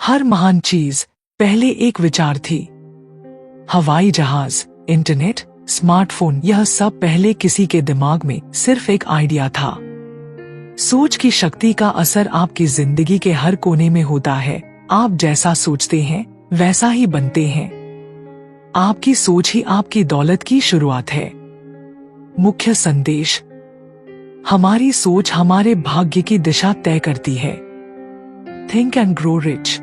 हर महान चीज पहले एक विचार थी। हवाई जहाज, इंटरनेट, स्मार्टफोन, यह सब पहले किसी के दिमाग में सिर्फ एक आइडिया था। सोच की शक्ति का असर आपकी जिंदगी के हर कोने में होता है। आप जैसा सोचते हैं वैसा ही बनते हैं। आपकी सोच ही आपकी दौलत की शुरुआत है। मुख्य संदेश: हमारी सोच हमारे भाग्य की दिशा तय करती है। Think and grow rich.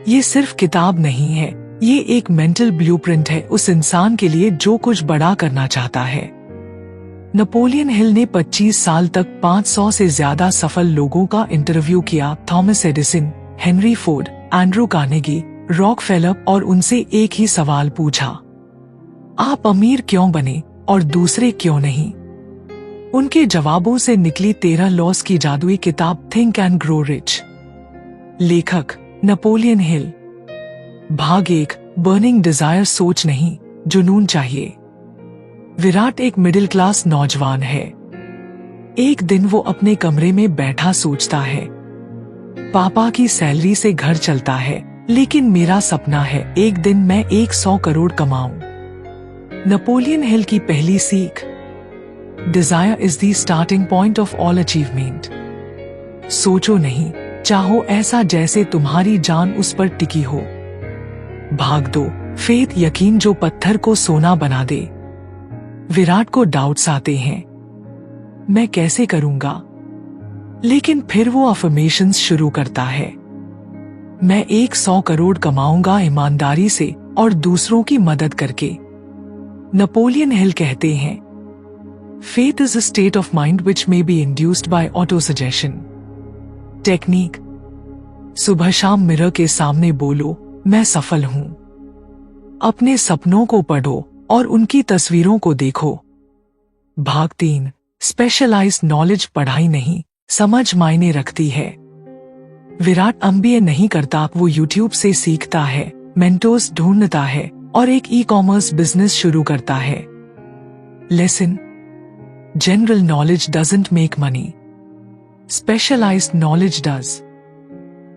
ये सिर्फ किताब नहीं है, ये एक मेंटल ब्लूप्रिंट है उस इंसान के लिए जो कुछ बड़ा करना चाहता है। नेपोलियन हिल ने 25 साल तक 500 से ज्यादा सफल लोगों का इंटरव्यू किया। Thomas Edison, Henry Ford, Andrew Carnegie, Rockefeller, और उनसे एक ही सवाल पूछा, आप अमीर क्यों बने और दूसरे क्यों नहीं? उनके जवाबों से निकली 13 लॉस की जादुई किताब थिंक एंड ग्रो रिच। लेखक नेपोलियन हिल। भाग 1, बर्निंग डिजायर। सोच नहीं, जुनून चाहिए। विराट एक मिडिल क्लास नौजवान है। एक दिन वो अपने कमरे में बैठा सोचता है, पापा की सैलरी से घर चलता है, लेकिन मेरा सपना है एक दिन मैं 100 करोड़ कमाऊं। नेपोलियन हिल की पहली सीख: desire is the starting point of all achievement. सोचो नहीं, चाहो ऐसा जैसे तुम्हारी जान उस पर टिकी हो। भाग 2, फेथ, यकीन जो पत्थर को सोना बना दे। विराट को डाउट्स आते हैं, मैं कैसे करूंगा? लेकिन फिर वो अफर्मेशंस शुरू करता है, मैं 100 करोड़ कमाऊंगा ईमानदारी से और दूसरों की मदद करके। नेपोलियन हिल कहते हैं, faith is a state of mind which may be induced by auto suggestion. Technique: सुबह शाम मिरर के सामने बोलो, मैं सफल हूं। अपने सपनों को पढ़ो और उनकी तस्वीरों को देखो। भाग 3, स्पेशलाइज्ड नॉलेज। पढ़ाई नहीं, समझ मायने रखती है। विराट एमबीए नहीं करता, वो यूट्यूब से सीखता है, मेंटोर्स ढूंढता है और एक ई-कॉमर्स बिजनेस शुरू करता है। Lesson: general knowledge doesn't make money, specialised knowledge does.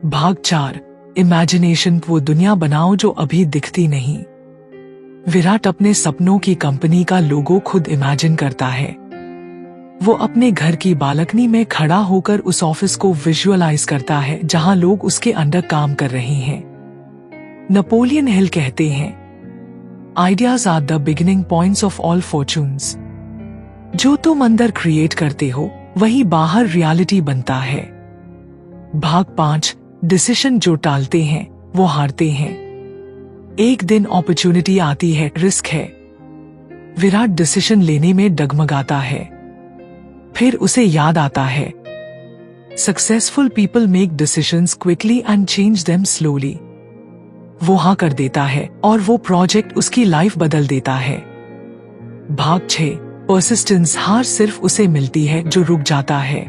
भाग 4, इमेजिनेशन। वो दुनिया बनाओ जो अभी दिखती नहीं। विराट अपने सपनों की कंपनी का लोगो खुद इमेजिन करता है। वो अपने घर की बालकनी में खड़ा होकर उस ऑफिस को विजुअलाइज करता है जहां लोग उसके अंडर काम कर रहे हैं। नेपोलियन हिल कहते हैं, ideas are the beginning points of all fortunes. जो तुम अंदर क्रिएट करते हो वही बाहर रियलिटी बनता है। भाग 5, डिसीजन जो टालते हैं वो हारते हैं। एक दिन अपॉर्चुनिटी आती है, रिस्क है। विराट डिसीजन लेने में डगमगाता है। फिर उसे याद आता है, successful people make decisions quickly and change them slowly. वो हाँ कर देता है और वो प्रोजेक्ट उसकी लाइफ बदल देता है। भाग 6, परसिस्टेंस। हार सिर्फ उसे मिलती है जो रुक जाता है।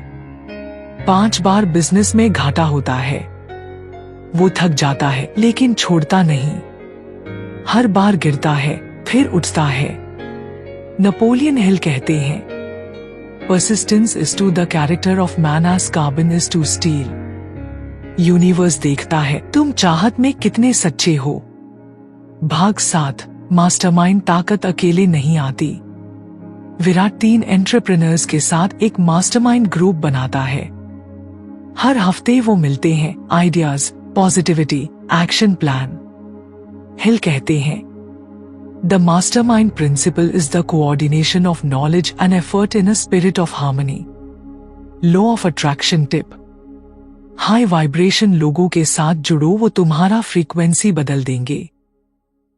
5 बार बिजनेस में घाटा होता है। वो थक जाता है लेकिन छोड़ता नहीं। हर बार गिरता है फिर उठता है। नेपोलियन हिल कहते हैं, persistence is to the character of man as carbon is to steel. Universe देखता है तुम चाहत में कितने सच्चे हो। भाग 7, मास्टरमाइंड। ताकत अकेले नहीं आती। विराट 3 एंटरप्रेन्योर्स के साथ एक मास्टरमाइंड ग्रुप बनाता है। हर हफ्ते वो मिलते हैं, ideas, positivity, action plan. Hill कहते हैं, the mastermind principle is the coordination of knowledge and effort in a spirit of harmony. Law of attraction tip: high vibration लोगों के साथ जुड़ो, वो तुम्हारा फ्रीक्वेंसी बदल देंगे।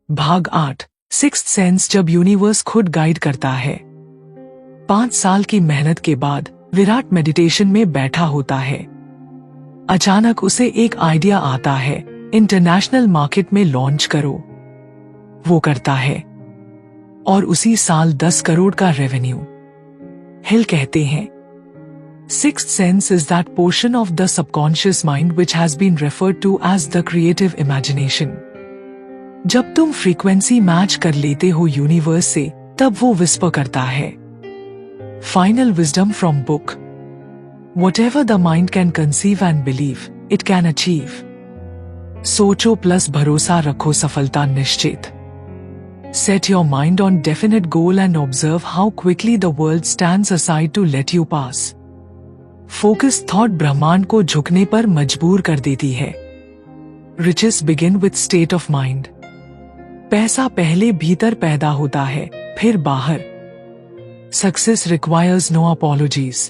भाग 8, सिक्स्थ सेंस। जब यूनिवर्स खुद गाइड करता है। 5 साल की मेहनत के बाद विराट मेडिटेशन में बैठा होता है। अचानक उसे एक आइडिया आता है, इंटरनेशनल मार्केट में लॉन्च करो। वो करता है और उसी साल 10 करोड़ का रेवेन्यू। हिल कहते हैं, sixth sense is that portion of the subconscious mind which has been referred to as the creative imagination. जब तुम फ्रीक्वेंसी मैच कर लेते हो यूनिवर्स से, तब वो विस्पर करता है। Final wisdom from book: Whatever the mind can conceive and believe, it can achieve. सोचो प्लस भरोसा रखो, सफलता निश्चित। Set your mind on definite goal and observe how quickly the world stands aside to let you pass. Focus thought ब्रह्मांड को झुकने पर मजबूर कर देती है। Riches begin with state of mind. पैसा पहले भीतर पैदा होता है, फिर बाहर। Success requires no apologies.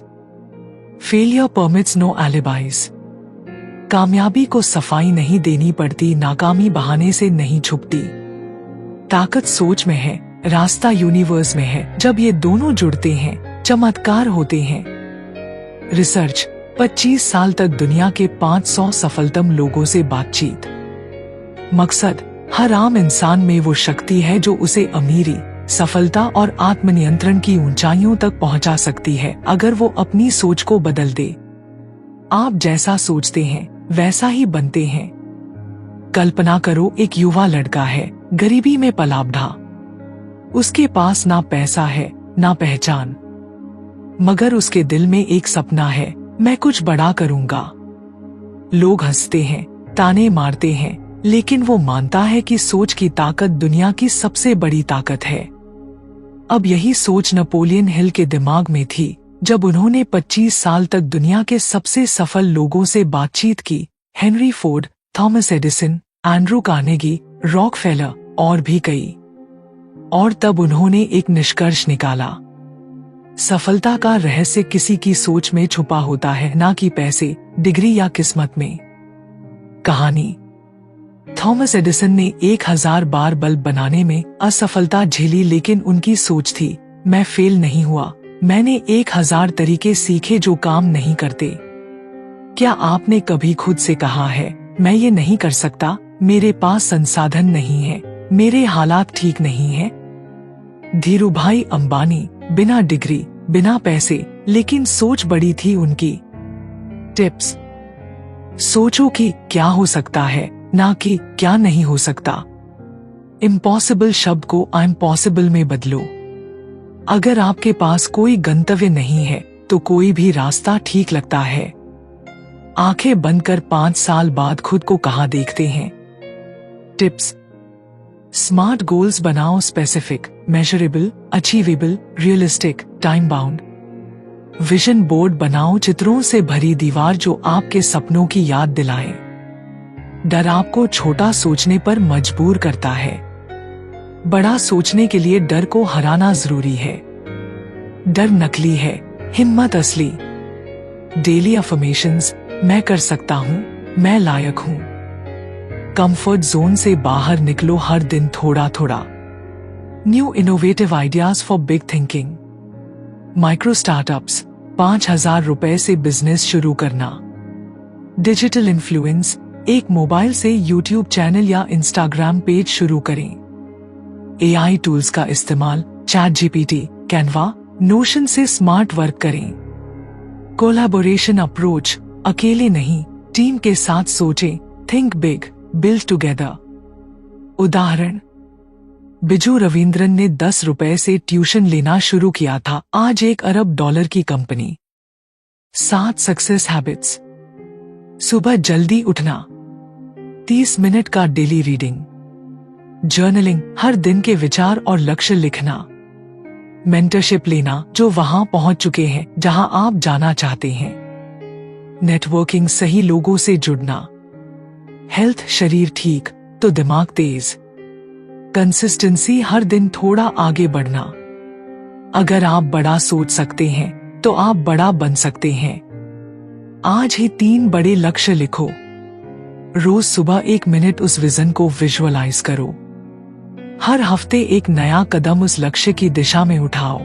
Failure permits no alibis. कामयाबी को सफाई नहीं देनी पड़ती, नाकामी बहाने से नहीं छुपती। ताकत सोच में है, रास्ता यूनिवर्स में है। जब ये दोनों जुड़ते हैं, चमत्कार होते हैं। रिसर्च 25 साल तक दुनिया के 500 सफलतम लोगों से बातचीत। मकसद, हर आम इंसान में वो शक्ति है जो उसे अमीरी, सफलता और आत्मनियंत्रण की ऊंचाइयों तक पहुंचा सकती है, अगर वो अपनी सोच को बदल दे। आप जैसा सोचते हैं वैसा ही बनते हैं। कल्पना करो, एक युवा लड़का है, गरीबी में पला बढ़ा। उसके पास ना पैसा है ना पहचान, मगर उसके दिल में एक सपना है, मैं कुछ बड़ा करूंगा। लोग हंसते हैं, ताने मारते हैं, लेकिन वो मानता है कि सोच की ताकत दुनिया की सबसे बड़ी ताकत है। अब यही सोच नेपोलियन हिल के दिमाग में थी जब उन्होंने 25 साल तक दुनिया के सबसे सफल लोगों से बातचीत की। Henry Ford, Thomas Edison, Andrew Carnegie, Rockefeller और भी कई। और तब उन्होंने एक निष्कर्ष निकाला, सफलता का रहस्य किसी की सोच में छुपा होता है, ना कि पैसे, डिग्री या किस्मत में। कहानी, थॉमस एडिसन ने 1000 बार बल्ब बनाने में असफलता झेली, लेकिन उनकी सोच थी, मैं फेल नहीं हुआ, मैंने 1000 तरीके सीखे जो काम नहीं करते। क्या आपने कभी खुद से कहा है, मैं ये नहीं कर सकता, मेरे पास संसाधन नहीं है, मेरे हालात ठीक नहीं है? धीरूभाई अंबानी, बिना डिग्री, बिना पैसे, लेकिन सोच बड़ी थी उनकी। टिप्स, सोचो कि क्या हो सकता है, ना कि क्या नहीं हो सकता। इम्पॉसिबल शब्द को आई एम पॉसिबल में बदलो। अगर आपके पास कोई गंतव्य नहीं है तो कोई भी रास्ता ठीक लगता है। आंखें बंद कर 5 साल बाद खुद को कहां देखते हैं? टिप्स, स्मार्ट गोल्स बनाओ, specific, measurable, achievable, realistic, time bound. Vision board बनाओ, चित्रों से भरी दीवार जो आपके सपनों की याद दिलाए। डर आपको छोटा सोचने पर मजबूर करता है। बड़ा सोचने के लिए डर को हराना जरूरी है। डर नकली है, हिम्मत असली। डेली अफर्मेशंस, मैं कर सकता हूं, मैं लायक हूं। कंफर्ट जोन से बाहर निकलो, हर दिन थोड़ा थोड़ा। New innovative ideas for big thinking. Micro startups, 5000 रुपए से बिजनेस शुरू करना। डिजिटल इन्फ्लुएंस, एक मोबाइल से यूट्यूब चैनल या इंस्टाग्राम पेज शुरू करें। एआई टूल्स का इस्तेमाल, चैट जीपीटी, कैनवा, नोशन से स्मार्ट वर्क करें। कोलैबोरेशन अप्रोच, अकेले नहीं, टीम के साथ सोचें। Think big, build together. उदाहरण, बिजू रविंद्रन ने 10 रुपए से ट्यूशन लेना शुरू किया था, आज $1 अरब की कंपनी। 7 success habits. सुबह जल्दी उठना, 30 मिनट का डेली रीडिंग। जर्नलिंग, हर दिन के विचार और लक्ष्य लिखना। मेंटरशिप लेना, जो वहां पहुंच चुके हैं जहां आप जाना चाहते हैं। नेटवर्किंग, सही लोगों से जुड़ना। हेल्थ, शरीर ठीक तो दिमाग तेज। कंसिस्टेंसी, हर दिन थोड़ा आगे बढ़ना। अगर आप बड़ा सोच सकते हैं तो आप बड़ा बन सकते हैं। आज ही 3 बड़े लक्ष्य लिखो। रोज सुबह 1 मिनट उस विजन को विजुअलाइज करो। हर हफ्ते एक नया कदम उस लक्ष्य की दिशा में उठाओ।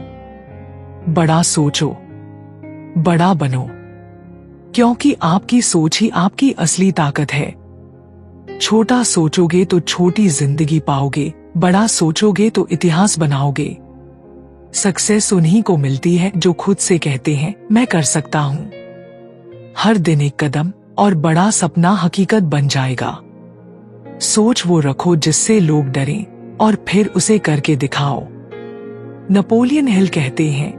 बड़ा सोचो, बड़ा बनो, क्योंकि आपकी सोच ही आपकी असली ताकत है। छोटा सोचोगे तो छोटी जिंदगी पाओगे, बड़ा सोचोगे तो इतिहास बनाओगे। सक्सेस उन्हीं को मिलती है जो खुद से कहते हैं, मैं कर सकता हूं। हर दिन एक कदम और बड़ा सपना हकीकत बन जाएगा। सोच वो रखो जिससे लोग डरें और फिर उसे करके दिखाओ। नेपोलियन हिल कहते हैं,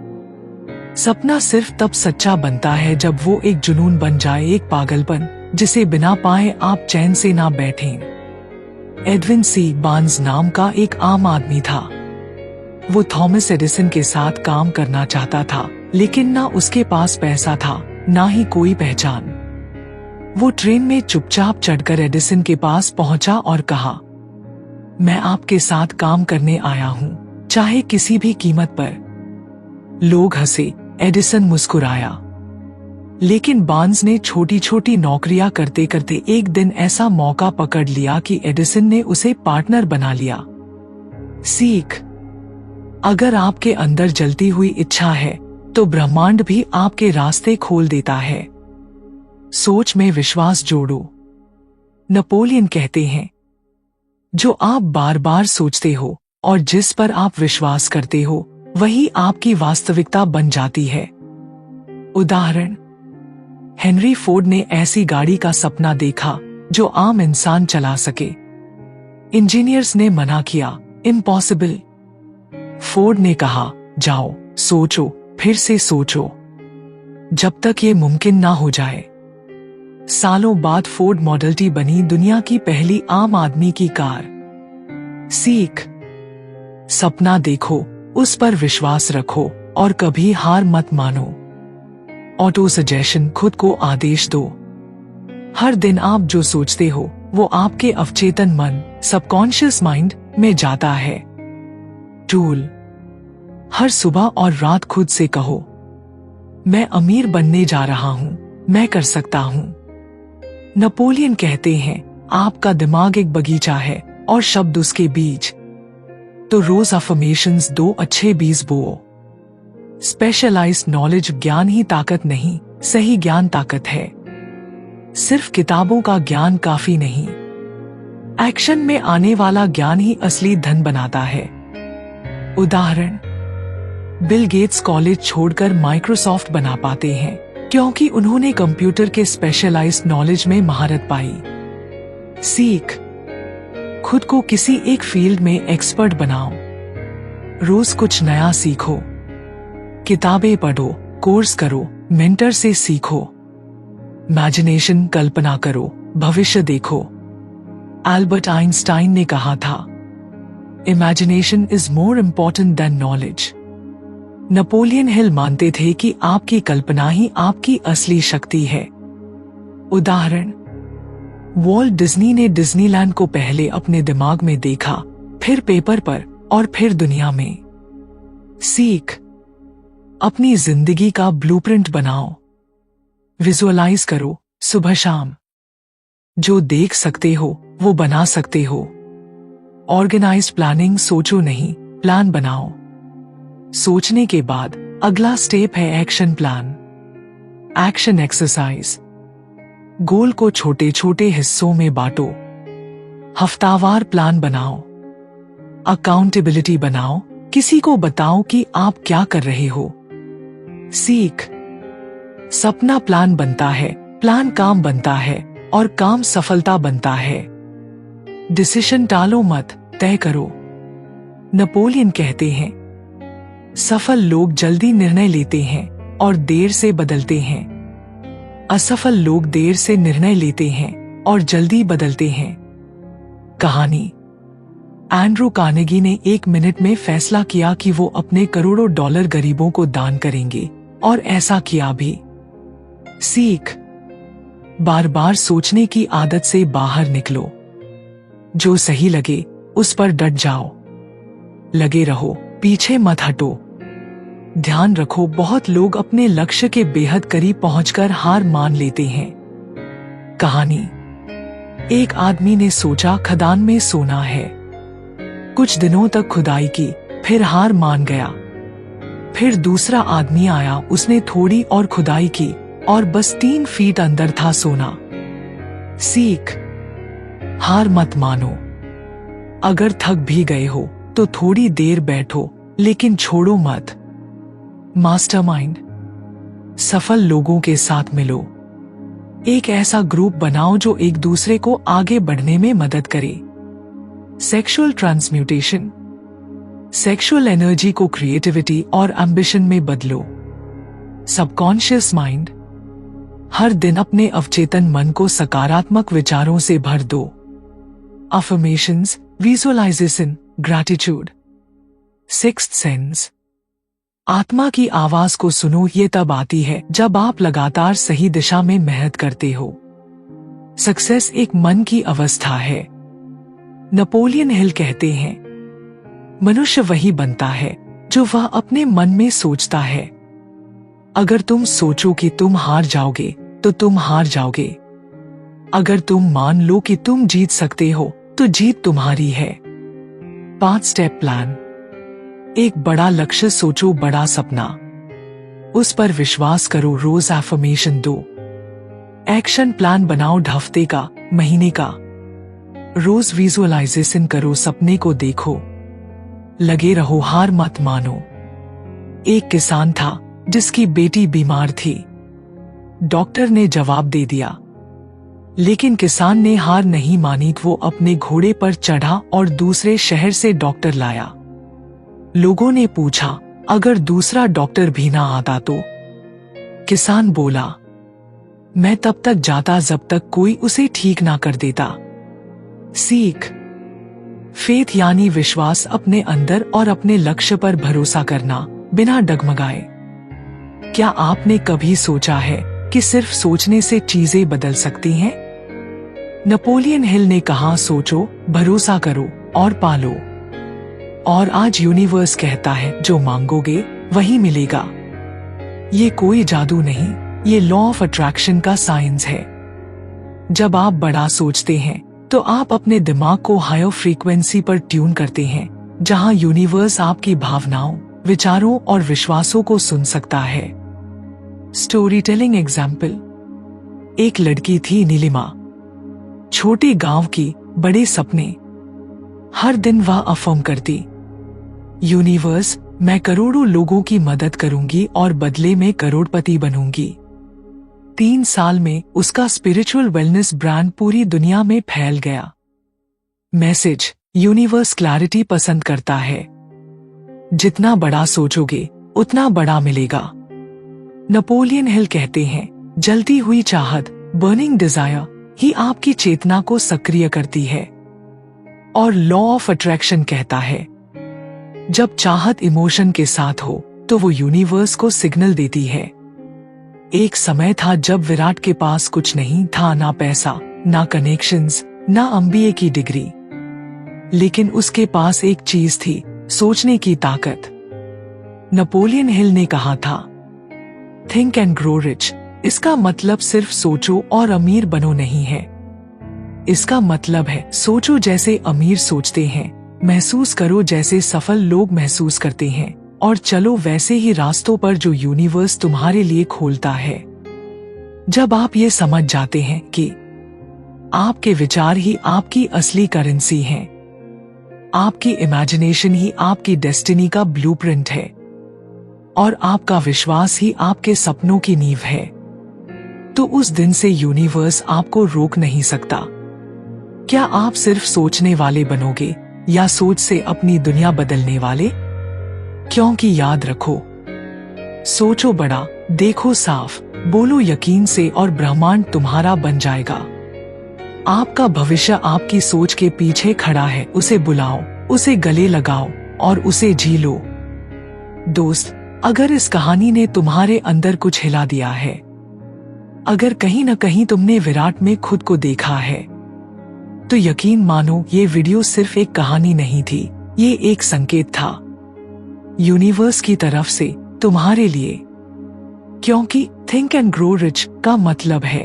सपना सिर्फ तब सच्चा बनता है जब वो एक जुनून बन जाए, एक पागलपन जिसे बिना पाए आप चैन से ना बैठें। एडविन सी बार्न्स नाम का एक आम आदमी था। वो थॉमस एडिसन के साथ काम करना चाहता था, लेकिन ना उसके पास पैसा था, ना ही कोई पहचान। वो ट्रेन में चुपचाप चढ़कर एडिसन के पास पहुंचा और कहा, मैं आपके साथ काम करने आया हूं, चाहे किसी भी कीमत पर। लोग हंसे, एडिसन मुस्कुराया। लेकिन बार्न्स ने छोटी छोटी नौकरियां करते करते एक दिन ऐसा मौका पकड़ लिया कि एडिसन ने उसे पार्टनर बना लिया। सीख, अगर आपके अंदर जलती हुई इच्छा है तो ब्रह्मांड भी आपके रास्ते खोल देता है। सोच में विश्वास जोड़ो। नेपोलियन कहते हैं, जो आप बार बार सोचते हो और जिस पर आप विश्वास करते हो वही आपकी वास्तविकता बन जाती है। उदाहरण, हेनरी फोर्ड ने ऐसी गाड़ी का सपना देखा जो आम इंसान चला सके। इंजीनियर्स ने मना किया, इम्पॉसिबल। फोर्ड ने कहा, जाओ, सोचो, फिर से सोचो, जब तक ये मुमकिन ना हो जाए। सालों बाद फोर्ड मॉडल टी बनी दुनिया की पहली आम आदमी की कार। सीख, सपना देखो, उस पर विश्वास रखो और कभी हार मत मानो। ऑटो सजेशन, खुद को आदेश दो। हर दिन आप जो सोचते हो वो आपके अवचेतन मन, सबकॉन्शियस माइंड में जाता है। टूल, हर सुबह और रात खुद से कहो, मैं अमीर बनने जा रहा हूं, मैं कर सकता हूं। नेपोलियन कहते हैं, आपका दिमाग एक बगीचा है और शब्द उसके बीज। तो रोज अफर्मेशंस दो, अच्छे बीज बोओ। स्पेशलाइज्ड नॉलेज ज्ञान ही ताकत नहीं, सही ज्ञान ताकत है। सिर्फ किताबों का ज्ञान काफी नहीं, एक्शन में आने वाला ज्ञान ही असली धन बनाता है। उदाहरण, बिल गेट्स कॉलेज छोड़कर माइक्रोसॉफ्ट बना पाते हैं क्योंकि उन्होंने कंप्यूटर के स्पेशलाइज्ड नॉलेज में महारत पाई। सीख, खुद को किसी एक फील्ड में एक्सपर्ट बनाओ। रोज कुछ नया सीखो, किताबें पढ़ो, कोर्स करो, मेंटर से सीखो। इमेजिनेशन, कल्पना करो, भविष्य देखो। एल्बर्ट आइंस्टाइन ने कहा था, imagination is more important then knowledge. Napoleon Hill मानते थे कि आपकी कल्पना ही आपकी असली शक्ति है। उदाहरण, वॉल्ट डिज्नी ने डिज्नीलैंड को पहले अपने दिमाग में देखा, फिर पेपर पर और फिर दुनिया में। सीख, अपनी जिंदगी का ब्लूप्रिंट बनाओ। विजुअलाइज करो, सुबह शाम। जो देख सकते हो वो बना सकते हो। ऑर्गेनाइज्ड प्लानिंग, सोचो नहीं, प्लान बनाओ। सोचने के बाद अगला स्टेप है एक्शन प्लान। एक्शन एक्सरसाइज, गोल को छोटे छोटे हिस्सों में बांटो। हफ्तावार प्लान बनाओ। अकाउंटेबिलिटी बनाओ, किसी को बताओ कि आप क्या कर रहे हो। सीख, सपना प्लान बनता है, प्लान काम बनता है और काम सफलता बनता है। डिसीजन टालो मत, तय करो। नेपोलियन कहते हैं, सफल लोग जल्दी निर्णय लेते हैं और देर से बदलते हैं। असफल लोग देर से निर्णय लेते हैं और जल्दी बदलते हैं। कहानी, एंड्रू कार्नेगी ने 1 मिनट में फैसला किया कि वो अपने करोड़ों डॉलर गरीबों को दान करेंगे और ऐसा किया भी। सीख, बार बार सोचने की आदत से बाहर निकलो। जो सही लगे उस पर डट जाओ। लगे रहो, पीछे मत हटो। ध्यान रखो, बहुत लोग अपने लक्ष्य के बेहद करीब पहुंचकर हार मान लेते हैं। कहानी, एक आदमी ने सोचा खदान में सोना है। कुछ दिनों तक खुदाई की, फिर हार मान गया। फिर दूसरा आदमी आया, उसने थोड़ी और खुदाई की और बस 3 फीट अंदर था सोना। सीख, हार मत मानो। अगर थक भी गए हो तो थोड़ी देर बैठो, लेकिन छोड़ो मत। मास्टरमाइंड, सफल लोगों के साथ मिलो। एक ऐसा ग्रुप बनाओ जो एक दूसरे को आगे बढ़ने में मदद करे। सेक्सुअल ट्रांसम्यूटेशन, सेक्सुअल एनर्जी को क्रिएटिविटी और एम्बिशन में बदलो। सबकॉन्शियस माइंड, हर दिन अपने अवचेतन मन को सकारात्मक विचारों से भर दो। Affirmations, visualisation, gratitude. Sixth sense. आत्मा की आवाज को सुनो, ये तब आती है जब आप लगातार सही दिशा में मेहनत करते हो। सक्सेस एक मन की अवस्था है। नेपोलियन हिल कहते हैं, मनुष्य वही बनता है जो वह अपने मन में सोचता है। अगर तुम सोचो कि तुम हार जाओगे तो तुम हार जाओगे। अगर तुम मान लो कि तुम जीत सकते हो तो जीत तुम्हारी है। 5 स्टेप प्लान। एक बड़ा लक्ष्य सोचो, बड़ा सपना, उस पर विश्वास करो, रोज एफर्मेशन दो। एक्शन प्लान बनाओ, हफ्ते का, महीने का। रोज विजुअलाइजेशन करो, सपने को देखो, लगे रहो, हार मत मानो। एक किसान था जिसकी बेटी बीमार थी। डॉक्टर ने जवाब दे दिया, लेकिन किसान ने हार नहीं मानी। वो अपने घोड़े पर चढ़ा और दूसरे शहर से डॉक्टर लाया। लोगों ने पूछा, अगर दूसरा डॉक्टर भी ना आता तो? किसान बोला, मैं तब तक जाता जब तक कोई उसे ठीक ना कर देता। सीख। फेथ यानी विश्वास, अपने अंदर और अपने लक्ष्य पर भरोसा करना बिना डगमगाए। क्या आपने कभी सोचा है कि सिर्फ सोचने से चीजें बदल सकती हैं? नेपोलियन हिल ने कहा, सोचो, भरोसा करो और पालो। और आज यूनिवर्स कहता है, जो मांगोगे वही मिलेगा। ये कोई जादू नहीं, ये लॉ ऑफ अट्रैक्शन का साइंस है। जब आप बड़ा सोचते हैं तो आप अपने दिमाग को हायर फ्रीक्वेंसी पर ट्यून करते हैं, जहां यूनिवर्स आपकी भावनाओं, विचारों और विश्वासों को सुन सकता है। Story telling example. एक लड़की थी, नीलिमा। छोटे गांव की, बड़े सपने। हर दिन वह अफर्म करती, यूनिवर्स, मैं करोड़ों लोगों की मदद करूंगी और बदले में करोड़पति बनूंगी। 3 साल में उसका स्पिरिचुअल वेलनेस ब्रांड पूरी दुनिया में फैल गया। मैसेज, यूनिवर्स क्लैरिटी पसंद करता है। जितना बड़ा सोचोगे उतना बड़ा मिलेगा। नेपोलियन हिल कहते हैं, जलती हुई चाहत, बर्निंग डिजायर, ही आपकी चेतना को सक्रिय करती है। और लॉ ऑफ अट्रैक्शन कहता है, जब चाहत इमोशन के साथ हो तो वो यूनिवर्स को सिग्नल देती है। एक समय था जब विराट के पास कुछ नहीं था, ना पैसा, ना कनेक्शंस, ना एमबीए की डिग्री, लेकिन उसके पास एक चीज थी, सोचने की ताकत। नेपोलियन हिल ने कहा था, थिंक एंड ग्रो रिच। इसका मतलब सिर्फ सोचो और अमीर बनो नहीं है। इसका मतलब है, सोचो जैसे अमीर सोचते हैं, महसूस करो जैसे सफल लोग महसूस करते हैं, और चलो वैसे ही रास्तों पर जो यूनिवर्स तुम्हारे लिए खोलता है। जब आप ये समझ जाते हैं कि आपके विचार ही आपकी असली करेंसी हैं, आपकी इमेजिनेशन ही आपकी डेस्टिनी का ब्लूप्रिंट है, और आपका विश्वास ही आपके सपनों की नींव है, तो उस दिन से यूनिवर्स आपको रोक नहीं सकता। क्या आप सिर्फ सोचने वाले बनोगे या सोच से अपनी दुनिया बदलने वाले? क्योंकि याद रखो, सोचो बड़ा, देखो साफ, बोलो यकीन से और ब्रह्मांड तुम्हारा बन जाएगा। आपका भविष्य आपकी सोच के पीछे खड़ा है। उसे बुलाओ, उसे गले लगाओ और उसे जी लो। दोस्त, अगर इस कहानी ने तुम्हारे अंदर कुछ हिला दिया है, अगर कहीं न कहीं तुमने विराट में खुद को देखा है, तो यकीन मानो ये वीडियो सिर्फ एक कहानी नहीं थी, ये एक संकेत था यूनिवर्स की तरफ से तुम्हारे लिए। क्योंकि थिंक एंड ग्रो रिच का मतलब है,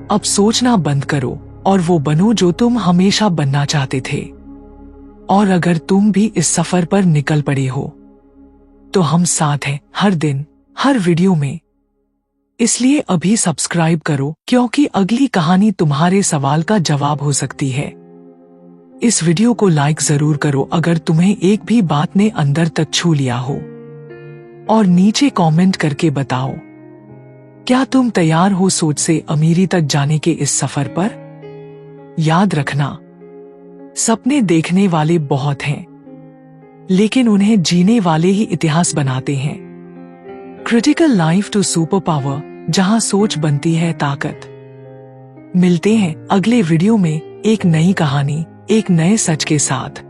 अब सोचना बंद करो और वो बनो जो तुम हमेशा बनना चाहते थे। और अगर तुम भी इस सफर पर निकल पड़े हो, तो हम साथ हैं, हर दिन, हर वीडियो में। इसलिए अभी सब्सक्राइब करो, क्योंकि अगली कहानी तुम्हारे सवाल का जवाब हो सकती है। इस वीडियो को लाइक जरूर करो अगर तुम्हें एक भी बात ने अंदर तक छू लिया हो, और नीचे कमेंट करके बताओ, क्या तुम तैयार हो सोच से अमीरी तक जाने के इस सफर पर? याद रखना, सपने देखने वाले बहुत हैं, लेकिन उन्हें जीने वाले ही इतिहास बनाते हैं। Critical life to super power, जहां सोच बनती है ताकत। मिलते हैं अगले वीडियो में एक नई कहानी, एक नए सच के साथ।